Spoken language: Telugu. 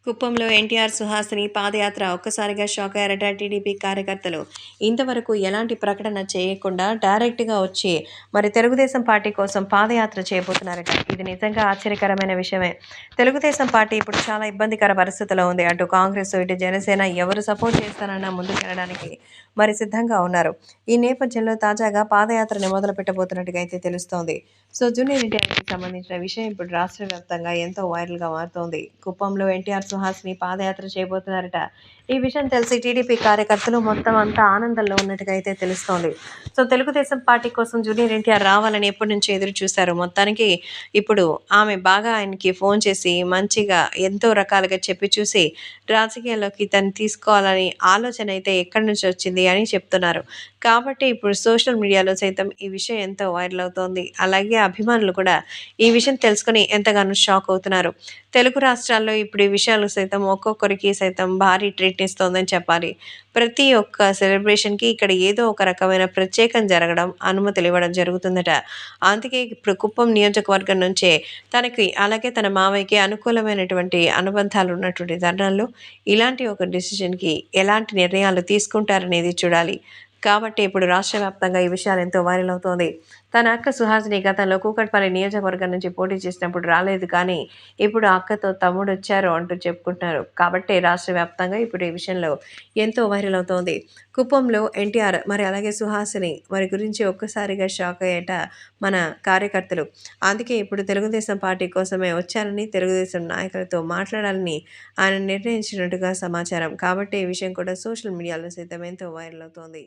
కుప్పంలో ఎన్టీఆర్ సుహాసిని పాదయాత్ర ఒక్కసారిగా షాక్ అయ్యారట టీడీపీ కార్యకర్తలు. ఇంతవరకు ఎలాంటి ప్రకటన చేయకుండా డైరెక్ట్‌గా వచ్చి మరి తెలుగుదేశం పార్టీ కోసం పాదయాత్ర చేయబోతున్నారట. ఇది నిజంగా ఆశ్చర్యకరమైన విషయమే. తెలుగుదేశం పార్టీ ఇప్పుడు చాలా ఇబ్బందికర పరిస్థితిలో ఉంది. అటు కాంగ్రెస్, ఇటు జనసేన ఎవరు సపోర్ట్ చేస్తారన్నా ముందుకెళ్ళడానికి మరి సిద్ధంగా ఉన్నారు. ఈ నేపథ్యంలో తాజాగా పాదయాత్రని మొదలుపెట్టబోతున్నట్టుగా అయితే తెలుస్తోంది. జూనియర్ ఎన్టీఆర్‌కి సంబంధించిన విషయం ఇప్పుడు రాష్ట్ర వ్యాప్తంగా ఎంతో వైరల్‌గా మారుతోంది. కుప్పంలో ఎన్టీఆర్ సుహాసిని పాదయాత్ర చేయబోతున్నారట. ఈ విషయం తెలిసి టీడీపీ కార్యకర్తలు మొత్తం అంతా ఆనందంలో ఉన్నట్టుగా అయితే తెలుస్తోంది. తెలుగుదేశం పార్టీ కోసం జూనియర్ ఎన్టీఆర్ రావాలని ఎప్పటినుంచో ఎదురు చూశారు. మొత్తానికి ఇప్పుడు ఆమె బాగా ఆయనకి ఫోన్ చేసి మంచిగా ఎంతో రకాలుగా చెప్పి చూసి రాజకీయాల్లోకి తను తీసుకోవాలని ఆలోచన అయితే ఎక్కడి నుంచి వచ్చింది అని చెప్తున్నారు. కాబట్టి ఇప్పుడు సోషల్ మీడియాలో సైతం ఈ విషయం ఎంతో వైరల్ అవుతోంది. అలాగే అభిమానులు కూడా ఈ విషయం తెలుసుకొని ఎంతగానో షాక్ అవుతున్నారు. తెలుగు రాష్ట్రాల్లో ఇప్పుడు ఈ విషయాలు సైతం ఒక్కొక్కరికి సైతం భారీ ట్రీట్ ఇస్తోందని చెప్పాలి. ప్రతి ఒక్క సెలబ్రేషన్‌కి ఇక్కడ ఏదో ఒక రకమైన ప్రత్యేకం జరగడం, అనుమతులు ఇవ్వడం జరుగుతుందట. అందుకే ఇప్పుడు కుప్పం నియోజకవర్గం నుంచే తనకి అలాగే తన మావయ్యకి అనుకూలమైనటువంటి అనుబంధాలు ఉన్నటువంటి తరుణంలో ఇలాంటి ఒక డెసిషన్‌కి ఎలాంటి నిర్ణయాలు తీసుకుంటారనేది చూడాలి. కాబట్టి ఇప్పుడు రాష్ట్ర వ్యాప్తంగా ఈ విషయాలు ఎంతో వైరల్ అవుతోంది. తన అక్క సుహాసిని గతంలో కూకట్పల్లి నియోజకవర్గం నుంచి పోటీ చేసినప్పుడు రాలేదు కానీ, ఇప్పుడు ఆ అక్కతో తమ్ముడొచ్చారు అంటూ చెప్పుకుంటున్నారు. కాబట్టే రాష్ట్ర వ్యాప్తంగా ఇప్పుడు ఈ విషయంలో ఎంతో వైరల్ అవుతోంది. కుప్పంలో ఎన్టీఆర్ మరి అలాగే సుహాసిని వారి గురించి ఒక్కసారిగా షాక్ అయ్యాట మన కార్యకర్తలు. అందుకే ఇప్పుడు తెలుగుదేశం పార్టీ కోసమే వచ్చారని, తెలుగుదేశం నాయకులతో మాట్లాడాలని ఆయన నిర్ణయించినట్టుగా సమాచారం. కాబట్టి ఈ విషయం కూడా సోషల్ మీడియాలో సైతం ఎంతో వైరల్ అవుతోంది.